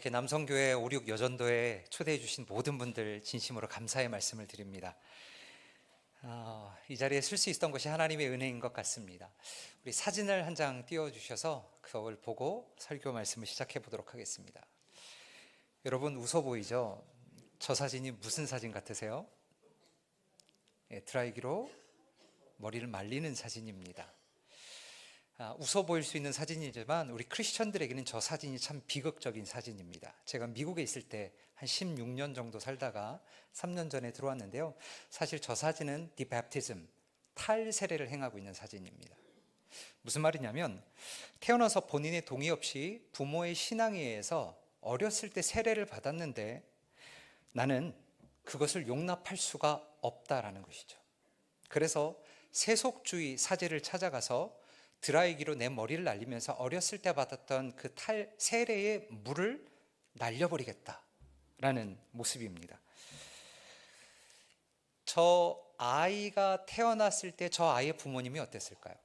이렇게 남성교회 5.6 여전도에 초대해 주신 모든 분들 진심으로 감사의 말씀을 드립니다. 이 자리에 쓸 수 있었던 것이 하나님의 은혜인 것 같습니다. 우리 사진을 한 장 띄워주셔서 그걸 보고 설교 말씀을 시작해 보도록 하겠습니다. 여러분 웃어 보이죠? 저 사진이 무슨 사진 같으세요? 드라이기로 머리를 말리는 사진입니다. 웃어 보일 수 있는 사진이지만 우리 크리스천들에게는 저 사진이 참 비극적인 사진입니다. 제가 미국에 있을 때 한 16년 정도 살다가 3년 전에 들어왔는데요. 사실 저 사진은 디바프티즘, 탈세례를 행하고 있는 사진입니다. 무슨 말이냐면 태어나서 본인의 동의 없이 부모의 신앙에 의해서 어렸을 때 세례를 받았는데 나는 그것을 용납할 수가 없다라는 것이죠. 그래서 세속주의 사제를 찾아가서 드라이기로 내 머리를 날리면서 어렸을 때 받았던 그 세례의 물을 날려버리겠다라는 모습입니다. 저 아이가 태어났을 때 저 아이의 부모님이 어땠을까요?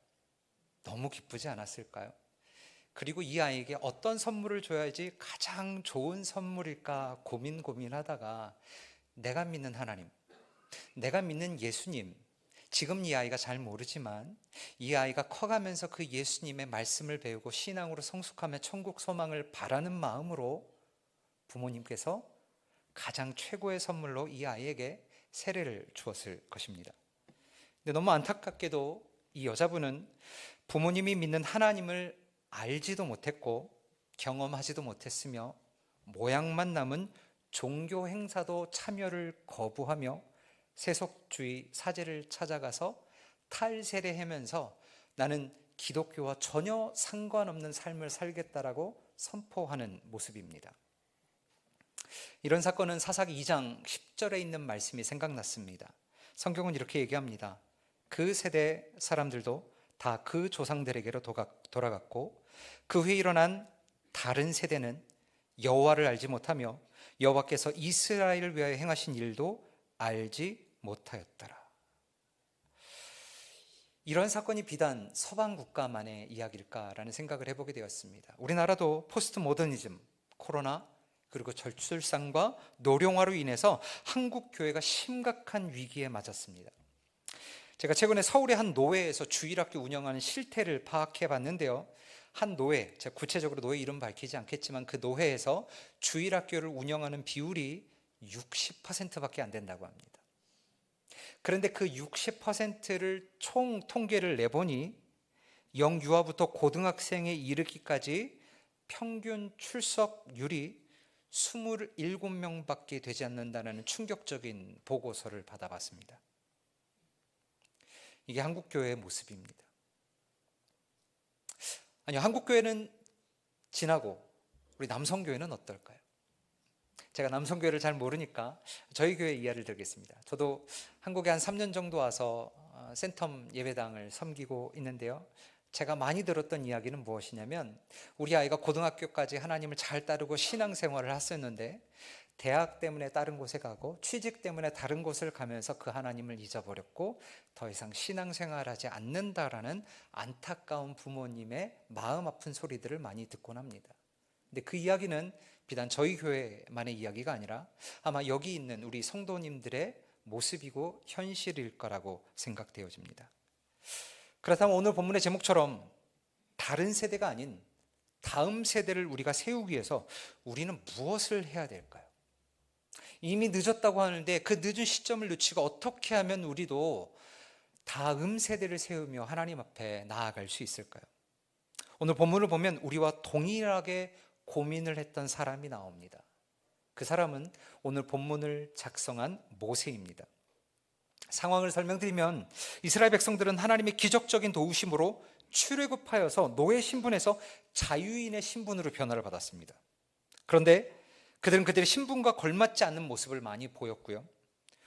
너무 기쁘지 않았을까요? 그리고 이 아이에게 어떤 선물을 줘야지 가장 좋은 선물일까 고민하다가 내가 믿는 하나님, 내가 믿는 예수님, 지금 이 아이가 잘 모르지만 이 아이가 커가면서 그 예수님의 말씀을 배우고 신앙으로 성숙하며 천국 소망을 바라는 마음으로 부모님께서 가장 최고의 선물로 이 아이에게 세례를 주었을 것입니다. 근데 너무 안타깝게도 이 여자분은 부모님이 믿는 하나님을 알지도 못했고 경험하지도 못했으며 모양만 남은 종교 행사도 참여를 거부하며 세속주의 사제를 찾아가서 탈세례하면서 나는 기독교와 전혀 상관없는 삶을 살겠다라고 선포하는 모습입니다. 이런 사건은 사사기 2장 10절에 있는 말씀이 생각났습니다. 성경은 이렇게 얘기합니다. 그 세대 사람들도 다 그 조상들에게로 돌아갔고 그 후에 일어난 다른 세대는 여호와를 알지 못하며 여호와께서 이스라엘을 위하여 행하신 일도 알지 못하였더라. 이런 사건이 비단 서방 국가만의 이야기일까라는 생각을 해보게 되었습니다. 우리나라도 포스트 모더니즘, 코로나 그리고 저출산과 노령화로 인해서 한국 교회가 심각한 위기에 맞았습니다. 제가 최근에 서울의 한 노회에서 주일학교 운영하는 실태를 파악해 봤는데요. 한 노회, 제가 구체적으로 노회 이름 밝히지 않겠지만 그 노회에서 주일학교를 운영하는 비율이 60%밖에 안 된다고 합니다. 그런데 그 60%를 총 통계를 내보니 영유아부터 고등학생에 이르기까지 평균 출석률이 27명밖에 되지 않는다는 충격적인 보고서를 받아봤습니다. 이게 한국교회의 모습입니다. 아니요, 한국교회는 지나고 우리 남성교회는 어떨까요? 제가 남성교회를 잘 모르니까 저희 교회 이야기를 드리겠습니다. 저도 한국에 한 3년 정도 와서 센텀 예배당을 섬기고 있는데요. 제가 많이 들었던 이야기는 무엇이냐면 우리 아이가 고등학교까지 하나님을 잘 따르고 신앙생활을 했었는데 대학 때문에 다른 곳에 가고 취직 때문에 다른 곳을 가면서 그 하나님을 잊어버렸고 더 이상 신앙생활하지 않는다라는 안타까운 부모님의 마음 아픈 소리들을 많이 듣곤 합니다. 근데 그 이야기는 비단 저희 교회만의 이야기가 아니라 아마 여기 있는 우리 성도님들의 모습이고 현실일 거라고 생각되어집니다. 그렇다면 오늘 본문의 제목처럼 다른 세대가 아닌 다음 세대를 우리가 세우기 위해서 우리는 무엇을 해야 될까요? 이미 늦었다고 하는데 그 늦은 시점을 놓치고 어떻게 하면 우리도 다음 세대를 세우며 하나님 앞에 나아갈 수 있을까요? 오늘 본문을 보면 우리와 동일하게 고민을 했던 사람이 나옵니다. 그 사람은 오늘 본문을 작성한 모세입니다. 상황을 설명드리면 이스라엘 백성들은 하나님의 기적적인 도우심으로 출애굽하여서 노예 신분에서 자유인의 신분으로 변화를 받았습니다. 그런데 그들은 그들의 신분과 걸맞지 않는 모습을 많이 보였고요.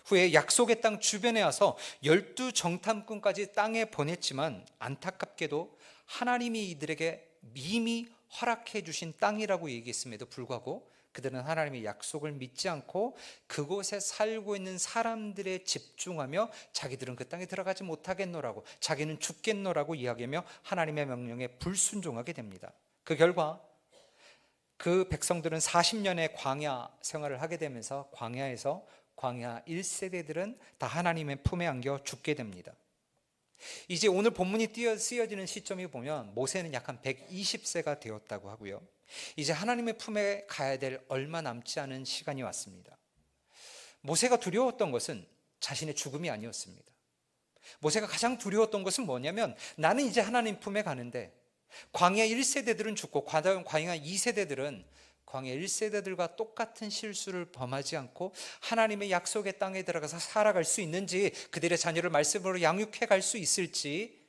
후에 약속의 땅 주변에 와서 12정탐꾼까지 땅에 보냈지만 안타깝게도 하나님이 이들에게 이미 허락해 주신 땅이라고 얘기했음에도 불구하고 그들은 하나님의 약속을 믿지 않고 그곳에 살고 있는 사람들에 집중하며 자기들은 그 땅에 들어가지 못하겠노라고, 자기는 죽겠노라고 이야기하며 하나님의 명령에 불순종하게 됩니다. 그 결과 그 백성들은 40년의 광야 생활을 하게 되면서 광야에서 광야 1세대들은 다 하나님의 품에 안겨 죽게 됩니다. 이제 오늘 본문이 쓰여지는 시점이 보면 모세는 약 한 120세가 되었다고 하고요. 이제 하나님의 품에 가야 될 얼마 남지 않은 시간이 왔습니다. 모세가 두려웠던 것은 자신의 죽음이 아니었습니다. 모세가 가장 두려웠던 것은 뭐냐면, 나는 이제 하나님 품에 가는데 광야 1세대들은 죽고 광야 2세대들은 광야 1세대들과 똑같은 실수를 범하지 않고 하나님의 약속의 땅에 들어가서 살아갈 수 있는지, 그들의 자녀를 말씀으로 양육해 갈 수 있을지,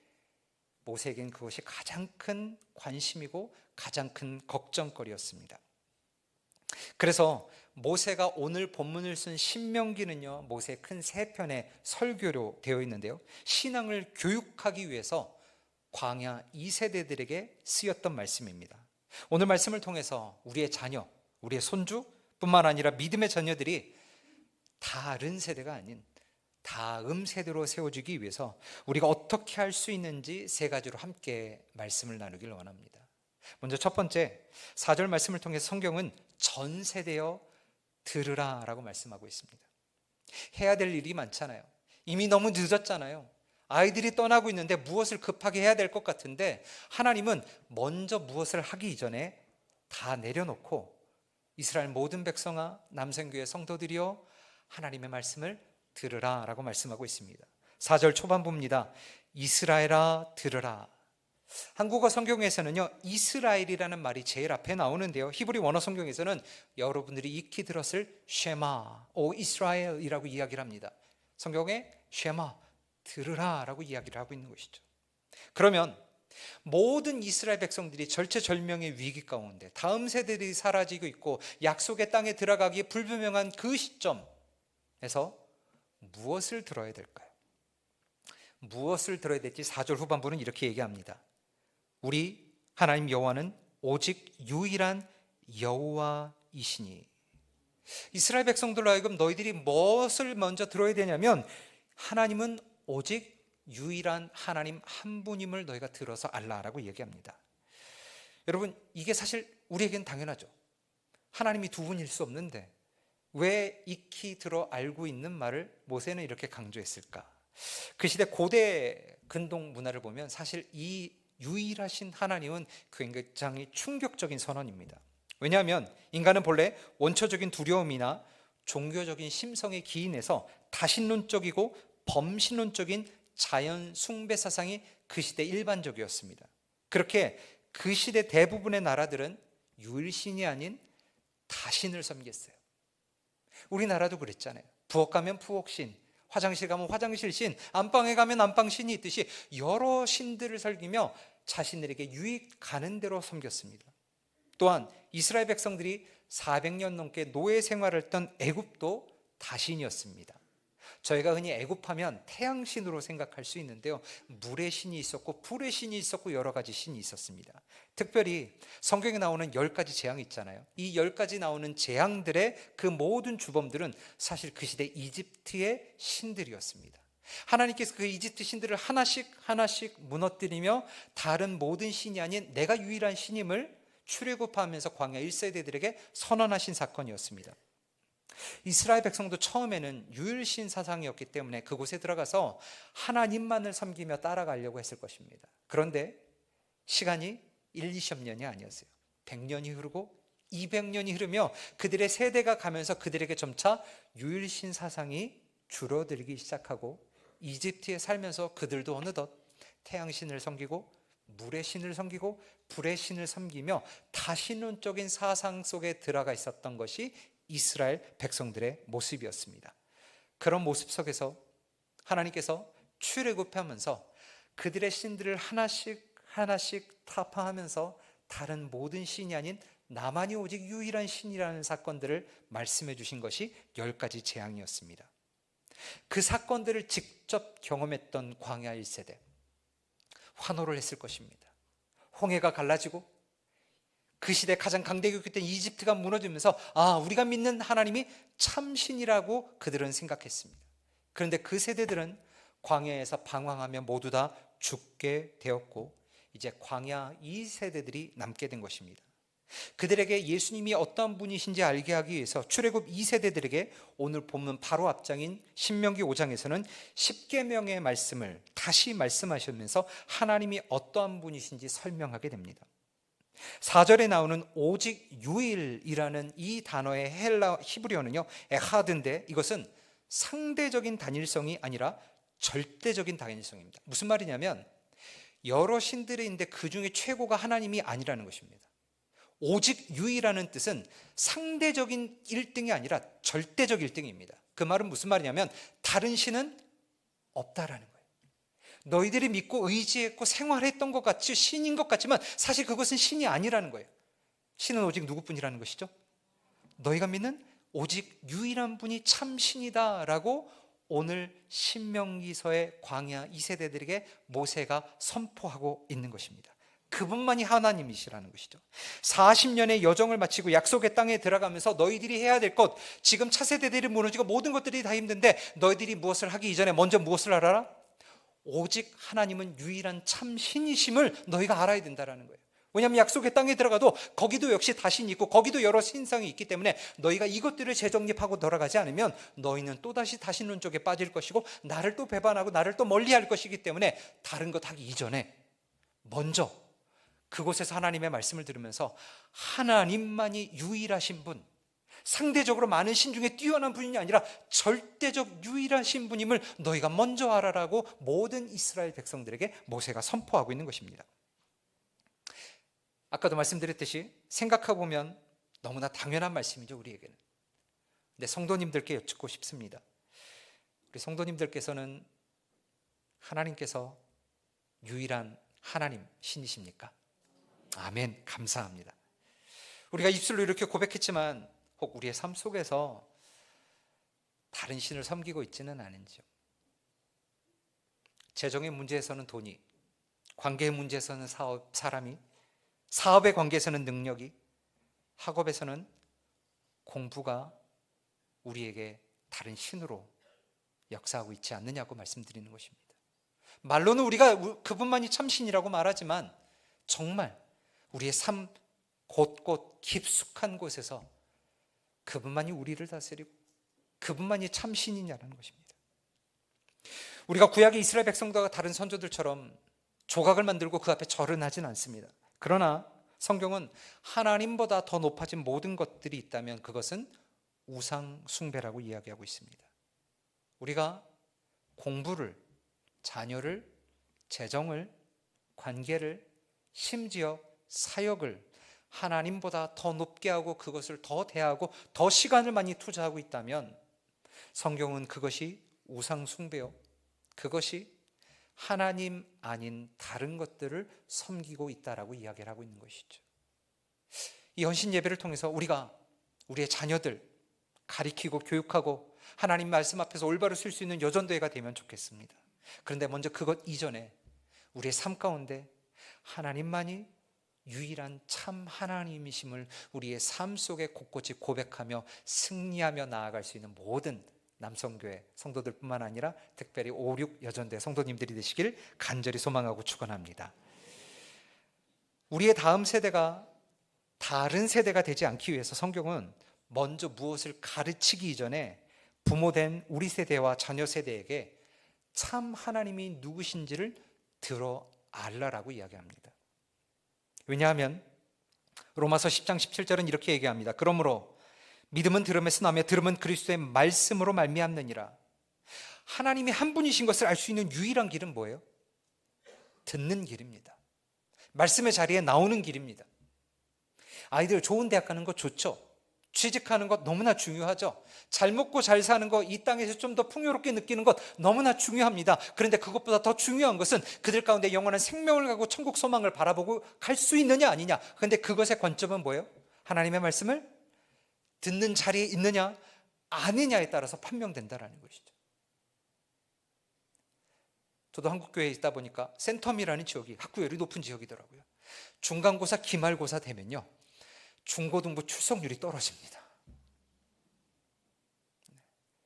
모세에겐 그것이 가장 큰 관심이고 가장 큰 걱정거리였습니다. 그래서 모세가 오늘 본문을 쓴 신명기는요, 모세의 큰 세 편의 설교로 되어 있는데요, 신앙을 교육하기 위해서 광야 2세대들에게 쓰였던 말씀입니다. 오늘 말씀을 통해서 우리의 자녀, 우리의 손주 뿐만 아니라 믿음의 자녀들이 다른 세대가 아닌 다음 세대로 세워지기 위해서 우리가 어떻게 할 수 있는지 세 가지로 함께 말씀을 나누길 원합니다. 먼저 첫 번째, 4절 말씀을 통해서 성경은 전 세대여 들으라 라고 말씀하고 있습니다. 해야 될 일이 많잖아요. 이미 너무 늦었잖아요. 아이들이 떠나고 있는데 무엇을 급하게 해야 될 것 같은데, 하나님은 먼저 무엇을 하기 이전에 다 내려놓고 이스라엘 모든 백성아, 남성교회 성도들이여 하나님의 말씀을 들으라 라고 말씀하고 있습니다. 4절 초반부입니다. 이스라엘아 들으라. 한국어 성경에서는요, 이스라엘이라는 말이 제일 앞에 나오는데요, 히브리 원어 성경에서는 여러분들이 익히 들었을 쉐마, 오 이스라엘이라고 이야기를 합니다. 성경에 쉐마, 들으라 라고 이야기를 하고 있는 것이죠. 그러면 모든 이스라엘 백성들이 절체절명의 위기 가운데 다음 세대들이 사라지고 있고 약속의 땅에 들어가기에 불분명한 그 시점에서 무엇을 들어야 될까요? 무엇을 들어야 될지 4절 후반부는 이렇게 얘기합니다. 우리 하나님 여호와는 오직 유일한 여호와이시니. 이스라엘 백성들로 하여금 너희들이 무엇을 먼저 들어야 되냐면, 하나님은 오직 유일한 하나님 한 분임을 너희가 들어서 알라라고 얘기합니다. 여러분, 이게 사실 우리에겐 당연하죠. 하나님이 두 분일 수 없는데 왜 익히 들어 알고 있는 말을 모세는 이렇게 강조했을까? 그 시대 고대 근동 문화를 보면 사실 이 유일하신 하나님은 굉장히 충격적인 선언입니다. 왜냐하면 인간은 본래 원초적인 두려움이나 종교적인 심성에 기인해서 다신론적이고 범신론적인 자연 숭배 사상이 그 시대 일반적이었습니다. 그렇게 그 시대 대부분의 나라들은 유일신이 아닌 다신을 섬겼어요. 우리나라도 그랬잖아요. 부엌 가면 부엌신, 화장실 가면 화장실신, 안방에 가면 안방신이 있듯이 여러 신들을 섬기며 자신들에게 유익 가는 대로 섬겼습니다. 또한 이스라엘 백성들이 400년 넘게 노예 생활을 했던 애굽도 다신이었습니다. 저희가 흔히 애굽하면 태양신으로 생각할 수 있는데요, 물의 신이 있었고 불의 신이 있었고 여러 가지 신이 있었습니다. 특별히 성경에 나오는 10가지 재앙이 있잖아요. 이 10가지 나오는 재앙들의 그 모든 주범들은 사실 그 시대 이집트의 신들이었습니다. 하나님께서 그 이집트 신들을 하나씩 하나씩 무너뜨리며 다른 모든 신이 아닌 내가 유일한 신임을 출애굽하면서 광야 1세대들에게 선언하신 사건이었습니다. 이스라엘 백성도 처음에는 유일신 사상이었기 때문에 그곳에 들어가서 하나님만을 섬기며 따라가려고 했을 것입니다. 그런데 시간이 1, 20년이 아니었어요. 100년이 흐르고 200년이 흐르며 그들의 세대가 가면서 그들에게 점차 유일신 사상이 줄어들기 시작하고, 이집트에 살면서 그들도 어느덧 태양신을 섬기고 물의 신을 섬기고 불의 신을 섬기며 다신론적인 사상 속에 들어가 있었던 것이 이스라엘 백성들의 모습이었습니다. 그런 모습 속에서 하나님께서 출애굽하면서 그들의 신들을 하나씩 하나씩 타파하면서 다른 모든 신이 아닌 나만이 오직 유일한 신이라는 사건들을 말씀해 주신 것이 10가지 재앙이었습니다. 그 사건들을 직접 경험했던 광야 1세대, 환호를 했을 것입니다. 홍해가 갈라지고 그 시대 가장 강대국이었던 이집트가 무너지면서 우리가 믿는 하나님이 참신이라고 그들은 생각했습니다. 그런데 그 세대들은 광야에서 방황하며 모두 다 죽게 되었고 이제 광야 2세대들이 남게 된 것입니다. 그들에게 예수님이 어떤 분이신지 알게 하기 위해서 출애굽 2세대들에게 오늘 본문 바로 앞장인 신명기 5장에서는 십계명의 말씀을 다시 말씀하시면서 하나님이 어떠한 분이신지 설명하게 됩니다. 4절에 나오는 오직 유일이라는 이 단어의 헬라 히브리어는요, 에하드인데 이것은 상대적인 단일성이 아니라 절대적인 단일성입니다. 무슨 말이냐면 여러 신들이 있는데 그 중에 최고가 하나님이 아니라는 것입니다. 오직 유일이라는 뜻은 상대적인 1등이 아니라 절대적 1등입니다. 그 말은 무슨 말이냐면 다른 신은 없다라는 거예요. 너희들이 믿고 의지했고 생활했던 것 같이 신인 것 같지만 사실 그것은 신이 아니라는 거예요. 신은 오직 누구뿐이라는 것이죠? 너희가 믿는 오직 유일한 분이 참 신이다라고 오늘 신명기서의 광야 2세대들에게 모세가 선포하고 있는 것입니다. 그분만이 하나님이시라는 것이죠. 40년의 여정을 마치고 약속의 땅에 들어가면서 너희들이 해야 될 것, 지금 차세대들이 무너지고 모든 것들이 다 힘든데 너희들이 무엇을 하기 이전에 먼저 무엇을 알아라? 오직 하나님은 유일한 참 신이심을 너희가 알아야 된다는 거예요. 왜냐하면 약속의 땅에 들어가도 거기도 역시 다신이 있고 거기도 여러 신상이 있기 때문에 너희가 이것들을 재정립하고 돌아가지 않으면 너희는 또다시 다신론 쪽에 빠질 것이고 나를 또 배반하고 나를 또 멀리할 것이기 때문에 다른 것 하기 이전에 먼저 그곳에서 하나님의 말씀을 들으면서 하나님만이 유일하신 분, 상대적으로 많은 신 중에 뛰어난 분이 아니라 절대적 유일하신 분임을 너희가 먼저 알아라고 모든 이스라엘 백성들에게 모세가 선포하고 있는 것입니다. 아까도 말씀드렸듯이 생각해 보면 너무나 당연한 말씀이죠, 우리에게는. 근데 성도님들께 여쭙고 싶습니다. 우리 성도님들께서는 하나님께서 유일한 하나님 신이십니까? 아멘, 감사합니다. 우리가 입술로 이렇게 고백했지만 혹 우리의 삶 속에서 다른 신을 섬기고 있지는 않은지요? 재정의 문제에서는 돈이, 관계의 문제에서는 사람이, 사업의 관계에서는 능력이, 학업에서는 공부가 우리에게 다른 신으로 역사하고 있지 않느냐고 말씀드리는 것입니다. 말로는 우리가 그분만이 참 신이라고 말하지만 정말 우리의 삶 곳곳 깊숙한 곳에서 그분만이 우리를 다스리고 그분만이 참 신이냐는 것입니다. 우리가 구약의 이스라엘 백성들과 다른 선조들처럼 조각을 만들고 그 앞에 절은 하진 않습니다. 그러나 성경은 하나님보다 더 높아진 모든 것들이 있다면 그것은 우상 숭배라고 이야기하고 있습니다. 우리가 공부를, 자녀를, 재정을, 관계를, 심지어 사역을 하나님보다 더 높게 하고 그것을 더 대하고 더 시간을 많이 투자하고 있다면 성경은 그것이 우상 숭배요, 그것이 하나님 아닌 다른 것들을 섬기고 있다라고 이야기를 하고 있는 것이죠. 이 헌신 예배를 통해서 우리가 우리의 자녀들 가리키고 교육하고 하나님 말씀 앞에서 올바로 설 수 있는 여전대회가 되면 좋겠습니다. 그런데 먼저 그것 이전에 우리의 삶 가운데 하나님만이 유일한 참 하나님이심을 우리의 삶 속에 곳곳이 고백하며 승리하며 나아갈 수 있는 모든 남성교회 성도들뿐만 아니라 특별히 5, 6 여전대 성도님들이 되시길 간절히 소망하고 축원합니다. 우리의 다음 세대가 다른 세대가 되지 않기 위해서 성경은 먼저 무엇을 가르치기 이전에 부모된 우리 세대와 자녀 세대에게 참 하나님이 누구신지를 들어 알라라고 이야기합니다. 왜냐하면 로마서 10장 17절은 이렇게 얘기합니다. 그러므로 믿음은 들음에서 나며 들음은 그리스도의 말씀으로 말미암느니라. 하나님이 한 분이신 것을 알 수 있는 유일한 길은 뭐예요? 듣는 길입니다. 말씀의 자리에 나오는 길입니다. 아이들 좋은 대학 가는 거 좋죠. 취직하는 것 너무나 중요하죠. 잘 먹고 잘 사는 것, 이 땅에서 좀 더 풍요롭게 느끼는 것 너무나 중요합니다. 그런데 그것보다 더 중요한 것은 그들 가운데 영원한 생명을 가고 천국 소망을 바라보고 갈 수 있느냐 아니냐. 그런데 그것의 관점은 뭐예요? 하나님의 말씀을 듣는 자리에 있느냐 아니냐에 따라서 판명된다라는 것이죠. 저도 한국교회에 있다 보니까 센텀이라는 지역이 학구열이 높은 지역이더라고요. 중간고사, 기말고사 되면요 중고등부 출석률이 떨어집니다.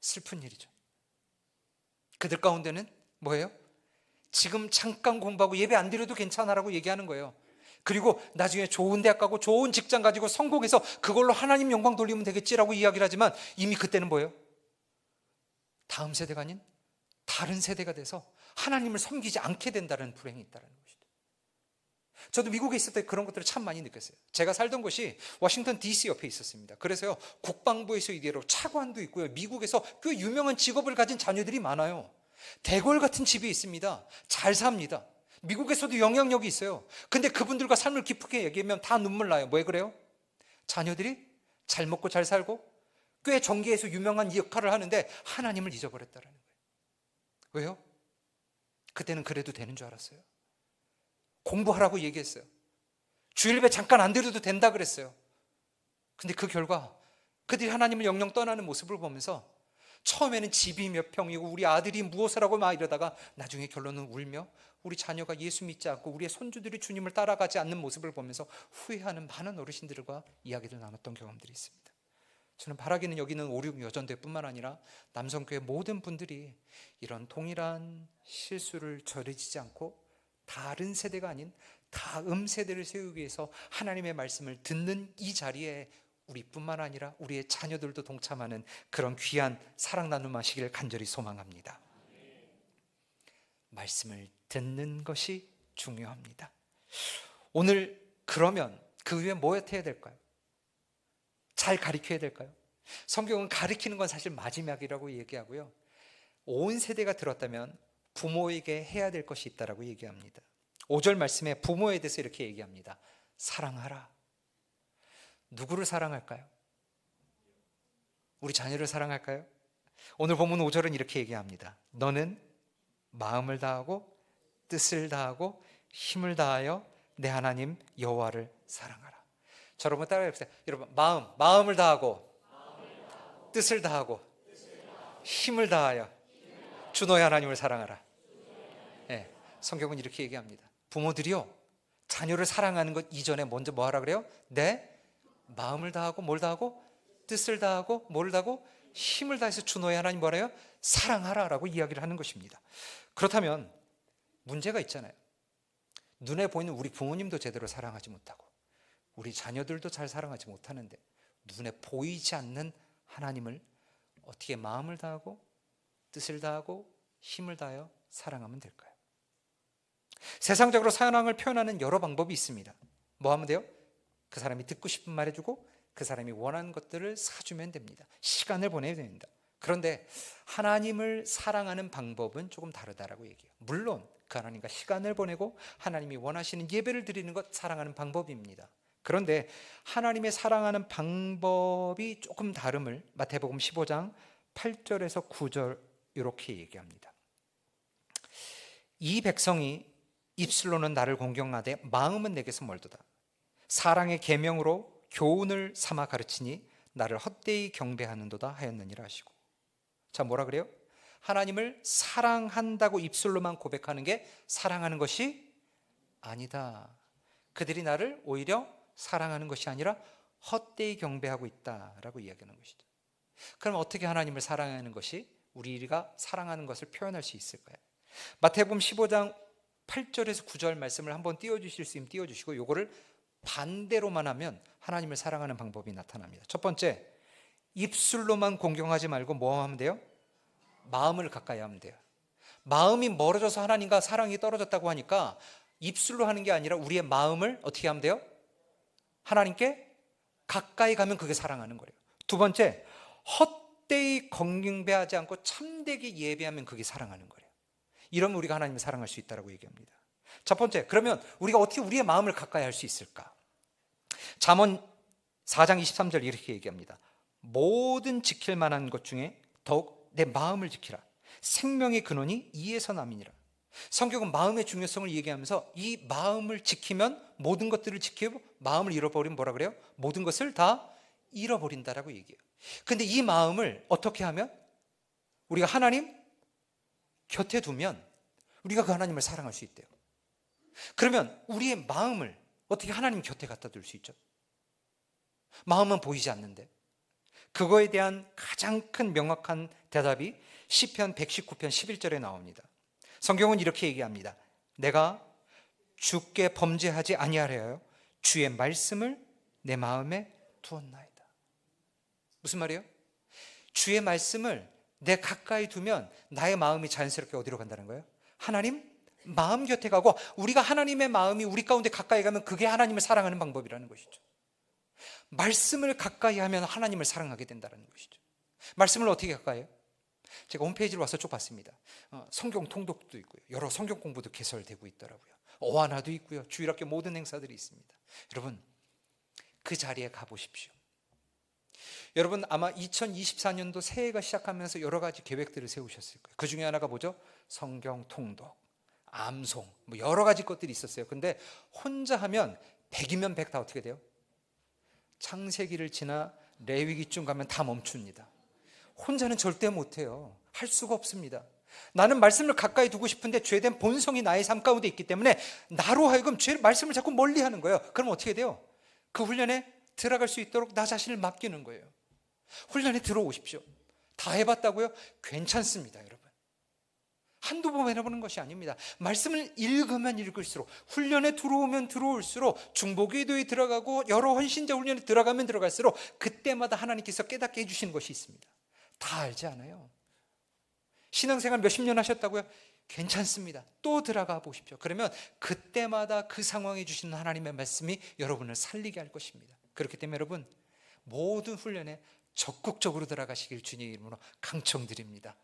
슬픈 일이죠. 그들 가운데는 뭐예요? 지금 잠깐 공부하고 예배 안 드려도 괜찮아라고 얘기하는 거예요. 그리고 나중에 좋은 대학 가고 좋은 직장 가지고 성공해서 그걸로 하나님 영광 돌리면 되겠지라고 이야기를 하지만 이미 그때는 뭐예요? 다음 세대가 아닌 다른 세대가 돼서 하나님을 섬기지 않게 된다는 불행이 있다는 것이죠. 저도 미국에 있을 때 그런 것들을 참 많이 느꼈어요. 제가 살던 곳이 워싱턴 DC 옆에 있었습니다. 그래서요, 국방부에서 이대로 차관도 있고요, 미국에서 꽤 유명한 직업을 가진 자녀들이 많아요. 대궐 같은 집이 있습니다. 잘 삽니다. 미국에서도 영향력이 있어요. 근데 그분들과 삶을 깊게 얘기하면 다 눈물 나요. 왜 그래요? 자녀들이 잘 먹고 잘 살고 꽤 정계에서 유명한 역할을 하는데 하나님을 잊어버렸다는 거예요. 왜요? 그때는 그래도 되는 줄 알았어요. 공부하라고 얘기했어요. 주일배 잠깐 안 드려도 된다 그랬어요. 근데 그 결과 그들이 하나님을 영영 떠나는 모습을 보면서 처음에는 집이 몇 평이고 우리 아들이 무엇을 하고 막 이러다가 나중에 결론은 울며 우리 자녀가 예수 믿지 않고 우리의 손주들이 주님을 따라가지 않는 모습을 보면서 후회하는 많은 어르신들과 이야기를 나눴던 경험들이 있습니다. 저는 바라기는 여기는 5.16 여전대뿐만 아니라 남성교회 모든 분들이 이런 동일한 실수를 저지르지 않고 다른 세대가 아닌 다음 세대를 세우기 위해서 하나님의 말씀을 듣는 이 자리에 우리뿐만 아니라 우리의 자녀들도 동참하는 그런 귀한 사랑 나눔 하시기를 간절히 소망합니다. 말씀을 듣는 것이 중요합니다. 오늘 그러면 그 위에 뭐 해야 될까요? 잘 가르쳐야 될까요? 성경은 가르치는 건 사실 마지막이라고 얘기하고요, 온 세대가 들었다면 부모에게 해야 될 것이 있다라고 얘기합니다. 5절 말씀에 부모에 대해서 이렇게 얘기합니다. 사랑하라. 누구를 사랑할까요? 우리 자녀를 사랑할까요? 오늘 본문 5절은 이렇게 얘기합니다. 너는 마음을 다하고 뜻을 다하고 힘을 다하여 내 하나님 여호와를 사랑하라. 자, 여러분 따라해 보세요. 여러분, 마음을 다하고 뜻을 다하고 힘을 다하여 주 너의 하나님을 사랑하라. 네, 성경은 이렇게 얘기합니다. 부모들이요, 자녀를 사랑하는 것 이전에 먼저 뭐 하라 그래요? 내 마음을 다하고 뭘 다하고 뜻을 다하고 뭘 다하고 힘을 다해서 주 너의 하나님 뭐래요? 사랑하라라고 이야기를 하는 것입니다. 그렇다면 문제가 있잖아요. 눈에 보이는 우리 부모님도 제대로 사랑하지 못하고 우리 자녀들도 잘 사랑하지 못하는데 눈에 보이지 않는 하나님을 어떻게 마음을 다하고 뜻을 다하고 힘을 다하여 사랑하면 될까요? 세상적으로 사랑을 표현하는 여러 방법이 있습니다. 뭐 하면 돼요? 그 사람이 듣고 싶은 말 해주고 그 사람이 원하는 것들을 사주면 됩니다. 시간을 보내야 됩니다. 그런데 하나님을 사랑하는 방법은 조금 다르다라고 얘기해요. 물론 그 하나님과 시간을 보내고 하나님이 원하시는 예배를 드리는 것 사랑하는 방법입니다. 그런데 하나님의 사랑하는 방법이 조금 다름을 마태복음 15장 8절에서 9절 이렇게 얘기합니다. 이 백성이 입술로는 나를 공경하되 마음은 내게서 멀도다. 사랑의 계명으로 교훈을 삼아 가르치니 나를 헛되이 경배하는도다 하였느니라 하시고. 자, 뭐라 그래요? 하나님을 사랑한다고 입술로만 고백하는 게 사랑하는 것이 아니다. 그들이 나를 오히려 사랑하는 것이 아니라 헛되이 경배하고 있다라고 이야기하는 것이죠. 그럼 어떻게 하나님을 사랑하는 것이 우리가 사랑하는 것을 표현할 수 있을까요? 마태복음 15장 8절에서 9절 말씀을 한번 띄워주실 수 있으면 띄워주시고, 요거를 반대로만 하면 하나님을 사랑하는 방법이 나타납니다. 첫 번째, 입술로만 공경하지 말고 뭐 하면 돼요? 마음을 가까이 하면 돼요. 마음이 멀어져서 하나님과 사랑이 떨어졌다고 하니까 입술로 하는 게 아니라 우리의 마음을 어떻게 하면 돼요? 하나님께 가까이 가면 그게 사랑하는 거예요. 두 번째, 헛되이 경배하지 않고 참되게 예배하면 그게 사랑하는 거예요. 이러면 우리가 하나님을 사랑할 수 있다고 얘기합니다. 첫 번째, 그러면 우리가 어떻게 우리의 마음을 가까이 할 수 있을까? 잠언 4장 23절 이렇게 얘기합니다. 모든 지킬 만한 것 중에 더욱 내 마음을 지키라. 생명의 근원이 이에서 남이니라. 성경은 마음의 중요성을 얘기하면서 이 마음을 지키면 모든 것들을 지키고 마음을 잃어버리면 뭐라 그래요? 모든 것을 다 잃어버린다라고 얘기해요. 근데 이 마음을 어떻게 하면 우리가 하나님 곁에 두면 우리가 그 하나님을 사랑할 수 있대요. 그러면 우리의 마음을 어떻게 하나님 곁에 갖다 둘 수 있죠? 마음은 보이지 않는데. 그거에 대한 가장 큰 명확한 대답이 시편 119편 11절에 나옵니다. 성경은 이렇게 얘기합니다. 내가 주께 범죄하지 아니하려 주의 말씀을 내 마음에 두었나이다. 무슨 말이에요? 주의 말씀을 내 가까이 두면 나의 마음이 자연스럽게 어디로 간다는 거예요? 하나님 마음 곁에 가고, 우리가 하나님의 마음이 우리 가운데 가까이 가면 그게 하나님을 사랑하는 방법이라는 것이죠. 말씀을 가까이 하면 하나님을 사랑하게 된다는 것이죠. 말씀을 어떻게 가까이 해요? 제가 홈페이지로 와서 쭉 봤습니다. 성경 통독도 있고요, 여러 성경 공부도 개설되고 있더라고요. 어하나도 있고요, 주일학교 모든 행사들이 있습니다. 여러분 그 자리에 가보십시오. 여러분 아마 2024년도 새해가 시작하면서 여러 가지 계획들을 세우셨을 거예요. 그 중에 하나가 뭐죠? 성경 통독, 암송, 뭐 여러 가지 것들이 있었어요. 근데 혼자 하면 100이면 100 다 어떻게 돼요? 창세기를 지나 레위기쯤 가면 다 멈춥니다. 혼자는 절대 못해요. 할 수가 없습니다. 나는 말씀을 가까이 두고 싶은데 죄된 본성이 나의 삶 가운데 있기 때문에 나로 하여금 말씀을 자꾸 멀리 하는 거예요. 그럼 어떻게 돼요? 그 훈련에 들어갈 수 있도록 나 자신을 맡기는 거예요. 훈련에 들어오십시오. 다 해봤다고요? 괜찮습니다, 여러분. 한두 번 해보는 것이 아닙니다. 말씀을 읽으면 읽을수록, 훈련에 들어오면 들어올수록, 중보기도에 들어가고 여러 헌신자 훈련에 들어가면 들어갈수록 그때마다 하나님께서 깨닫게 해주시는 것이 있습니다. 다 알지 않아요. 신앙생활 몇십 년 하셨다고요? 괜찮습니다. 또 들어가 보십시오. 그러면 그때마다 그 상황에 주시는 하나님의 말씀이 여러분을 살리게 할 것입니다. 그렇기 때문에 여러분 모든 훈련에 적극적으로 들어가시길 주님의 이름으로 강청드립니다.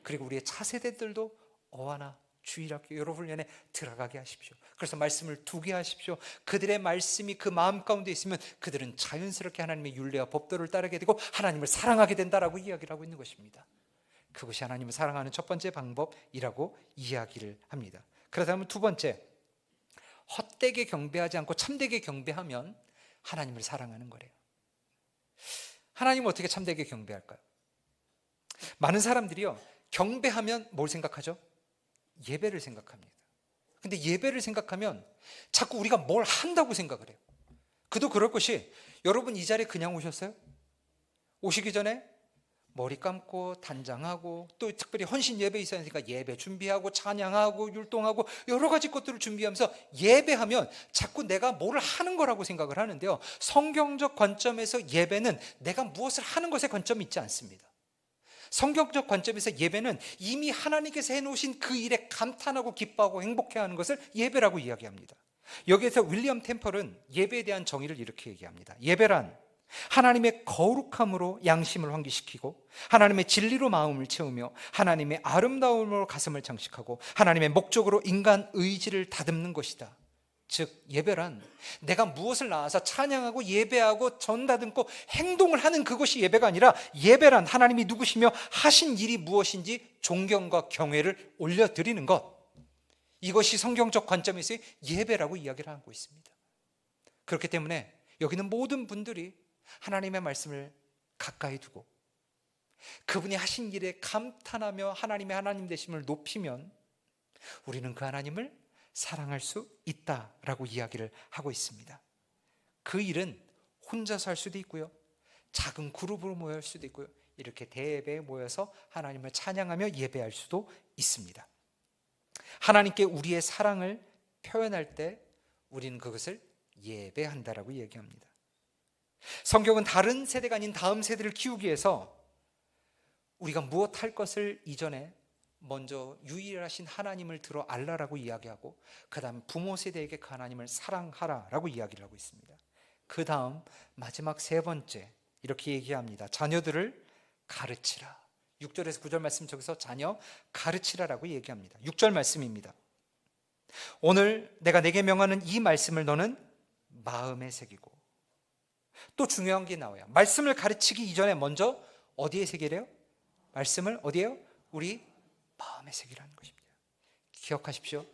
그리고 우리의 차세대들도 어하나 주일학교 여러 훈련에 들어가게 하십시오. 그래서 말씀을 두게 하십시오. 그들의 말씀이 그 마음 가운데 있으면 그들은 자연스럽게 하나님의 율례와 법도를 따르게 되고 하나님을 사랑하게 된다라고 이야기를 하고 있는 것입니다. 그것이 하나님을 사랑하는 첫 번째 방법이라고 이야기를 합니다. 그렇다면 두 번째, 헛되게 경배하지 않고 참되게 경배하면 하나님을 사랑하는 거래요. 하나님은 어떻게 참되게 경배할까요? 많은 사람들이요, 경배하면 뭘 생각하죠? 예배를 생각합니다. 근데 예배를 생각하면 자꾸 우리가 뭘 한다고 생각을 해요. 그도 그럴 것이, 여러분 이 자리에 그냥 오셨어요? 오시기 전에 머리 감고 단장하고 또 특별히 헌신 예배 있으니까 예배 준비하고 찬양하고 율동하고 여러 가지 것들을 준비하면서 예배하면 자꾸 내가 뭘 하는 거라고 생각을 하는데요, 성경적 관점에서 예배는 내가 무엇을 하는 것에 관점이 있지 않습니다. 성경적 관점에서 예배는 이미 하나님께서 해놓으신 그 일에 감탄하고 기뻐하고 행복해하는 것을 예배라고 이야기합니다. 여기에서 윌리엄 템펄은 예배에 대한 정의를 이렇게 얘기합니다. 예배란 하나님의 거룩함으로 양심을 환기시키고 하나님의 진리로 마음을 채우며 하나님의 아름다움으로 가슴을 장식하고 하나님의 목적으로 인간 의지를 다듬는 것이다. 즉 예배란 내가 무엇을 나와서 찬양하고 예배하고 전다듬고 행동을 하는 그것이 예배가 아니라, 예배란 하나님이 누구시며 하신 일이 무엇인지 존경과 경외를 올려드리는 것, 이것이 성경적 관점에서의 예배라고 이야기를 하고 있습니다. 그렇기 때문에 여기는 모든 분들이 하나님의 말씀을 가까이 두고 그분이 하신 일에 감탄하며 하나님의 하나님 되심을 높이면 우리는 그 하나님을 사랑할 수 있다라고 이야기를 하고 있습니다. 그 일은 혼자서 할 수도 있고요, 작은 그룹으로 모일 수도 있고요, 이렇게 대예배에 모여서 하나님을 찬양하며 예배할 수도 있습니다. 하나님께 우리의 사랑을 표현할 때 우리는 그것을 예배한다라고 얘기합니다. 성경은 다른 세대가 아닌 다음 세대를 키우기 위해서 우리가 무엇 할 것을 이전에 먼저 유일하신 하나님을 들어 알라라고 이야기하고, 그 다음 부모 세대에게 그 하나님을 사랑하라라고 이야기를 하고 있습니다. 그 다음 마지막 세 번째 이렇게 얘기합니다. 자녀들을 가르치라. 6절에서 9절 말씀, 저기서 자녀 가르치라라고 얘기합니다. 6절 말씀입니다. 오늘 내가 내게 명하는 이 말씀을 너는 마음에 새기고, 또 중요한 게 나와요. 말씀을 가르치기 이전에 먼저 어디에 새기래요? 말씀을 어디에요? 우리 마음에 새기라는 것입니다. 기억하십시오.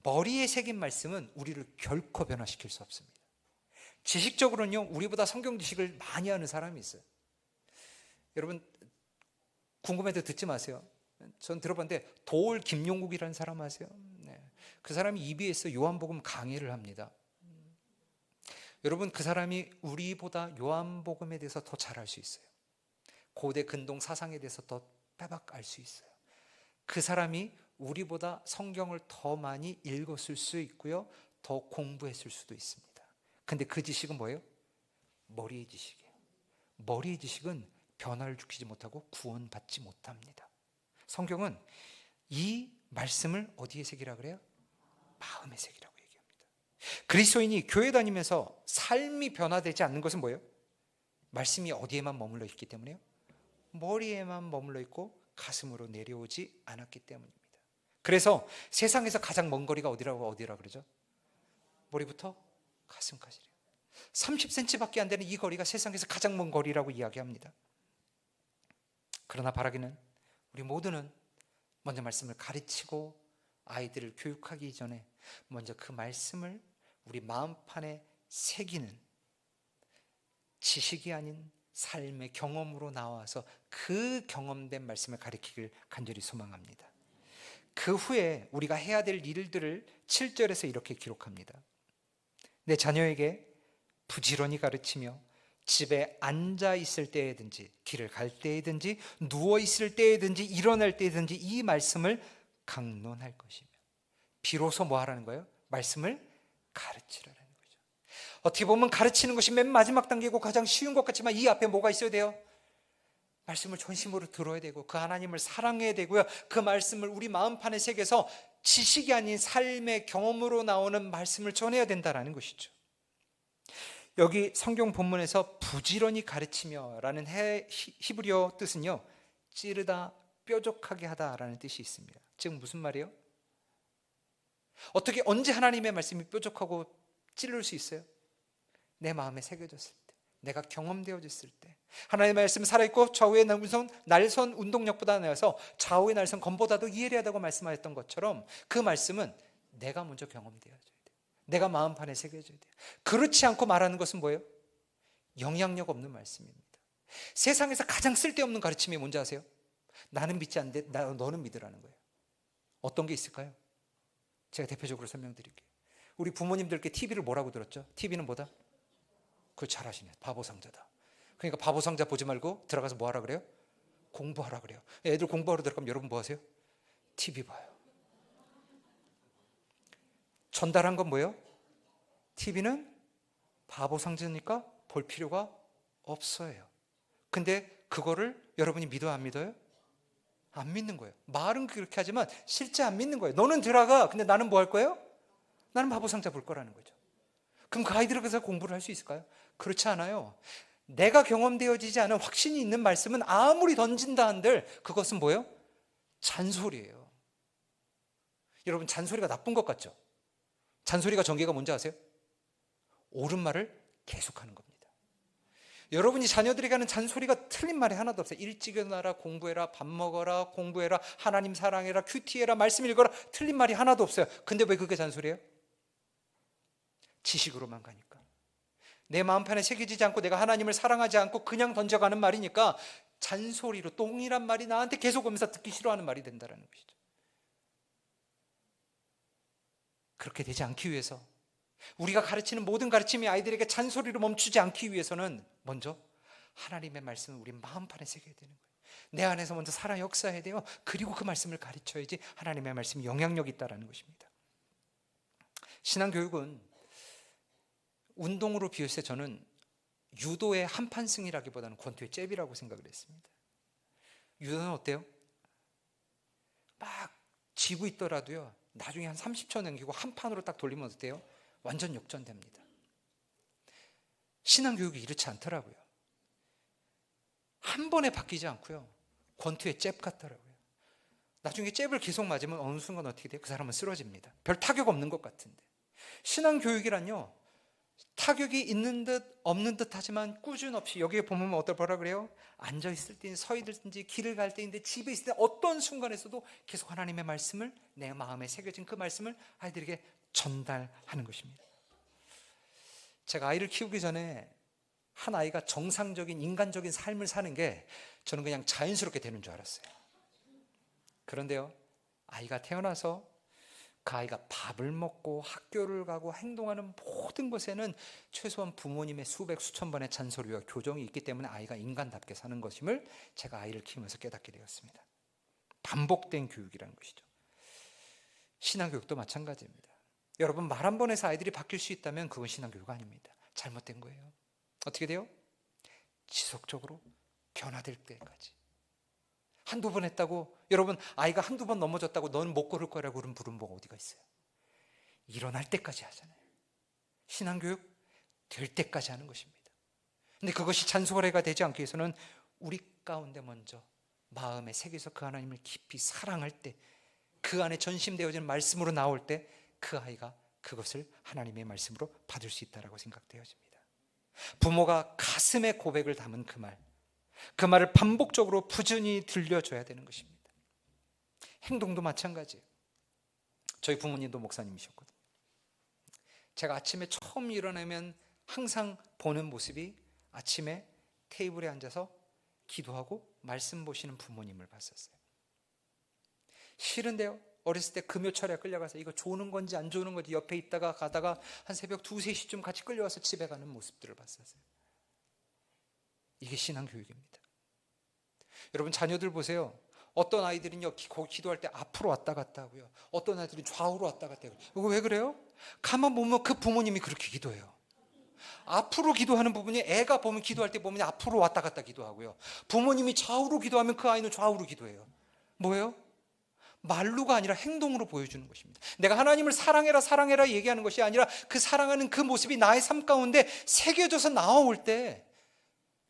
머리에 새긴 말씀은 우리를 결코 변화시킬 수 없습니다. 지식적으로는요, 우리보다 성경 지식을 많이 아는 사람이 있어요. 여러분 궁금해도 듣지 마세요. 전 들어봤는데 도올 김용국이라는 사람 아세요? 네. 그 사람이 EBS 요한복음 강의를 합니다. 여러분 그 사람이 우리보다 요한복음에 대해서 더 잘 알 수 있어요. 고대 근동 사상에 대해서 더 빼박 알 수 있어요. 그 사람이 우리보다 성경을 더 많이 읽었을 수 있고요, 더 공부했을 수도 있습니다. 근데 그 지식은 뭐예요? 머리의 지식이에요. 머리의 지식은 변화를 주지 못하고 구원받지 못합니다. 성경은 이 말씀을 어디에 새기라 그래요? 마음에 새기라고 얘기합니다. 그리스도인이 교회 다니면서 삶이 변화되지 않는 것은 뭐예요? 말씀이 어디에만 머물러 있기 때문에요? 머리에만 머물러 있고 가슴으로 내려오지 않았기 때문입니다. 그래서 세상에서 가장 먼 거리가 어디라고 그러죠? 머리부터 가슴까지래요. 30cm밖에 안 되는 이 거리가 세상에서 가장 먼 거리라고 이야기합니다. 그러나 바라기는 우리 모두는 먼저 말씀을 가르치고 아이들을 교육하기 전에 먼저 그 말씀을 우리 마음판에 새기는, 지식이 아닌 삶의 경험으로 나와서 그 경험된 말씀을 가르치길 간절히 소망합니다. 그 후에 우리가 해야 될 일들을 7절에서 이렇게 기록합니다. 내 자녀에게 부지런히 가르치며 집에 앉아 있을 때에든지 길을 갈 때에든지 누워 있을 때에든지 일어날 때에든지 이 말씀을 강론할 것이며, 비로소 뭐 하라는 거예요? 말씀을 가르치라는 거죠. 어떻게 보면 가르치는 것이 맨 마지막 단계고 가장 쉬운 것 같지만 이 앞에 뭐가 있어야 돼요? 말씀을 전심으로 들어야 되고 그 하나님을 사랑해야 되고요. 그 말씀을 우리 마음판에 새겨서 지식이 아닌 삶의 경험으로 나오는 말씀을 전해야 된다는 것이죠. 여기 성경 본문에서 부지런히 가르치며 라는 히브리어 뜻은요, 찌르다, 뾰족하게 하다라는 뜻이 있습니다. 즉 무슨 말이에요? 어떻게 언제 하나님의 말씀이 뾰족하고 찌를 수 있어요? 내 마음에 새겨졌을 때, 내가 경험되어졌을 때, 하나님의 말씀은 살아있고 좌우의 날선 운동력보다 나아서 좌우의 날선 검보다도 이해하다고 말씀하셨던 것처럼 그 말씀은 내가 먼저 경험되어져야 돼요. 내가 마음판에 새겨져야 돼요. 그렇지 않고 말하는 것은 뭐예요? 영향력 없는 말씀입니다. 세상에서 가장 쓸데없는 가르침이 뭔지 아세요? 나는 믿지 않는데 너는 믿으라는 거예요. 어떤 게 있을까요? 제가 대표적으로 설명드릴게요. 우리 부모님들께 TV를 뭐라고 들었죠? TV는 뭐다? 그걸 잘 아시네. 바보 상자다. 그러니까 바보 상자 보지 말고 들어가서 뭐 하라 그래요? 공부하라 그래요. 애들 공부하러 들어가면 여러분 뭐 하세요? TV 봐요. 전달한 건 뭐예요? TV는 바보 상자니까 볼 필요가 없어요. 근데 그거를 여러분이 믿어요, 안 믿어요? 안 믿는 거예요. 말은 그렇게 하지만 실제 안 믿는 거예요. 너는 들어가. 근데 나는 뭐 할 거예요? 나는 바보 상자 볼 거라는 거죠. 그럼 그 아이들이 그래서 공부를 할 수 있을까요? 그렇지 않아요. 내가 경험되어지지 않은 확신이 있는 말씀은 아무리 던진다 한들 그것은 뭐예요? 잔소리예요. 여러분, 잔소리가 나쁜 것 같죠? 잔소리가 전개가 뭔지 아세요? 옳은 말을 계속하는 겁니다. 여러분이 자녀들에게 하는 잔소리가 틀린 말이 하나도 없어요. 일찍 일어나라, 공부해라, 밥 먹어라, 공부해라, 하나님 사랑해라, 큐티해라, 말씀 읽어라, 틀린 말이 하나도 없어요. 근데 왜 그게 잔소리예요? 지식으로만 가니까. 내 마음판에 새겨지지 않고 내가 하나님을 사랑하지 않고 그냥 던져가는 말이니까 잔소리로 똥이란 말이 나한테 계속 오면서 듣기 싫어하는 말이 된다는 것이죠. 그렇게 되지 않기 위해서 우리가 가르치는 모든 가르침이 아이들에게 잔소리로 멈추지 않기 위해서는 먼저 하나님의 말씀을 우리 마음판에 새겨야 되는 거예요. 내 안에서 먼저 살아 역사해야 돼요. 그리고 그 말씀을 가르쳐야지 하나님의 말씀이 영향력이 있다는 것입니다. 신앙교육은 운동으로 비유했을 때 저는 유도의 한판승이라기보다는 권투의 잽이라고 생각을 했습니다. 유도는 어때요? 막 지고 있더라도요, 나중에 한 30초 남기고 한 판으로 딱 돌리면 어때요? 완전 역전됩니다. 신앙교육이 이렇지 않더라고요. 한 번에 바뀌지 않고요, 권투의 잽 같더라고요. 나중에 잽을 계속 맞으면 어느 순간 어떻게 돼요? 그 사람은 쓰러집니다. 별 타격 없는 것 같은데. 신앙교육이란요, 타격이 있는 듯 없는 듯 하지만 꾸준 없이, 여기에 보면 뭐라 그래요? 앉아있을 때든지 서 있든지 길을 갈 때인데 집에 있을 때 어떤 순간에서도 계속 하나님의 말씀을 내 마음에 새겨진 그 말씀을 아이들에게 전달하는 것입니다. 제가 아이를 키우기 전에 한 아이가 정상적인 인간적인 삶을 사는 게 저는 그냥 자연스럽게 되는 줄 알았어요. 그런데요, 아이가 태어나서 그 아이가 밥을 먹고 학교를 가고 행동하는 모든 것에는 최소한 부모님의 수백 수천 번의 잔소리와 교정이 있기 때문에 아이가 인간답게 사는 것임을 제가 아이를 키우면서 깨닫게 되었습니다. 반복된 교육이라는 것이죠. 신앙교육도 마찬가지입니다. 여러분, 말 한 번 해서 아이들이 바뀔 수 있다면 그건 신앙교육가 아닙니다. 잘못된 거예요. 어떻게 돼요? 지속적으로 변화될 때까지. 한두 번 했다고, 여러분, 아이가 한두 번 넘어졌다고 너는 못 걸을 거라고 그런 부름보가 어디가 있어요? 일어날 때까지 하잖아요. 신앙교육 될 때까지 하는 것입니다. 근데 그것이 잔소리가 되지 않기 위해서는 우리 가운데 먼저 마음에 새겨서 그 하나님을 깊이 사랑할 때, 그 안에 전심되어지는 말씀으로 나올 때 그 아이가 그것을 하나님의 말씀으로 받을 수 있다고 생각되어집니다. 부모가 가슴에 고백을 담은 그 말을 반복적으로 부지런히 들려줘야 되는 것입니다. 행동도 마찬가지예요. 저희 부모님도 목사님이셨거든요. 제가 아침에 처음 일어나면 항상 보는 모습이 아침에 테이블에 앉아서 기도하고 말씀 보시는 부모님을 봤었어요. 싫은데요, 어렸을 때 금요철에 끌려가서 이거 좋은 건지 안 좋은 건지 옆에 있다가 가다가 한 새벽 2, 3시쯤 같이 끌려와서 집에 가는 모습들을 봤었어요. 이게 신앙교육입니다. 여러분, 자녀들 보세요. 어떤 아이들은요, 기도할 때 앞으로 왔다 갔다 하고요, 어떤 아이들은 좌우로 왔다 갔다 하고요. 이거 왜 그래요? 가만 보면 그 부모님이 그렇게 기도해요. 앞으로 기도하는 부분이, 애가 보면 기도할 때 보면 앞으로 왔다 갔다 기도하고요, 부모님이 좌우로 기도하면 그 아이는 좌우로 기도해요. 뭐예요? 말로가 아니라 행동으로 보여주는 것입니다. 내가 하나님을 사랑해라 사랑해라 얘기하는 것이 아니라 그 사랑하는 그 모습이 나의 삶 가운데 새겨져서 나올 때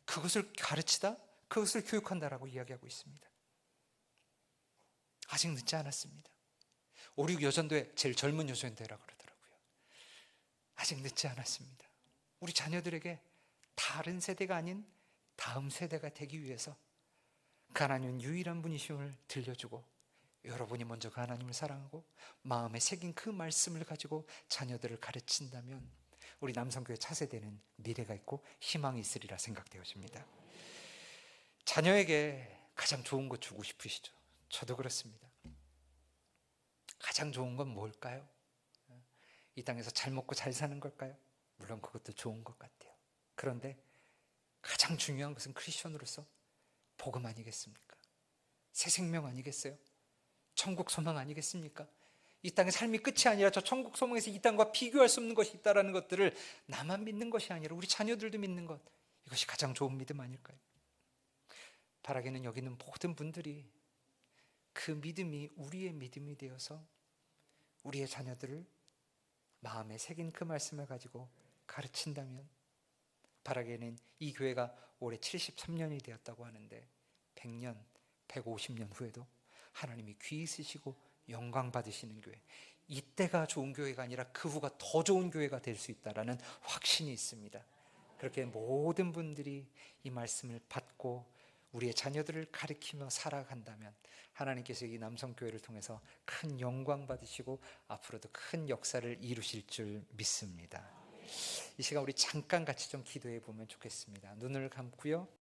그것을 가르치다, 그것을 교육한다라고 이야기하고 있습니다. 아직 늦지 않았습니다. 5.16 여전도회 제일 젊은 여전도회라고 그러더라고요. 아직 늦지 않았습니다. 우리 자녀들에게 다른 세대가 아닌 다음 세대가 되기 위해서 그 하나님은 유일한 분이심을 들려주고, 여러분이 먼저 그 하나님을 사랑하고 마음에 새긴 그 말씀을 가지고 자녀들을 가르친다면 우리 남성교회 차세대는 미래가 있고 희망이 있으리라 생각되어집니다. 자녀에게 가장 좋은 거 주고 싶으시죠? 저도 그렇습니다. 가장 좋은 건 뭘까요? 이 땅에서 잘 먹고 잘 사는 걸까요? 물론 그것도 좋은 것 같아요. 그런데 가장 중요한 것은 크리스천으로서 복음 아니겠습니까? 새 생명 아니겠어요? 천국 소망 아니겠습니까? 이 땅의 삶이 끝이 아니라 저 천국 소망에서 이 땅과 비교할 수 없는 것이 있다는 것들을 나만 믿는 것이 아니라 우리 자녀들도 믿는 것, 이것이 가장 좋은 믿음 아닐까요? 바라기는 여기 있는 모든 분들이 그 믿음이 우리의 믿음이 되어서 우리의 자녀들을 마음에 새긴 그 말씀을 가지고 가르친다면, 바라기는 이 교회가 올해 73년이 되었다고 하는데 100년, 150년 후에도 하나님이 귀 있으시고 영광 받으시는 교회, 이때가 좋은 교회가 아니라 그 후가 더 좋은 교회가 될 수 있다라는 확신이 있습니다. 그렇게 모든 분들이 이 말씀을 받고 우리의 자녀들을 가르치며 살아간다면 하나님께서 이 남성교회를 통해서 큰 영광 받으시고 앞으로도 큰 역사를 이루실 줄 믿습니다. 이 시간 우리 잠깐 같이 좀 기도해 보면 좋겠습니다. 눈을 감고요.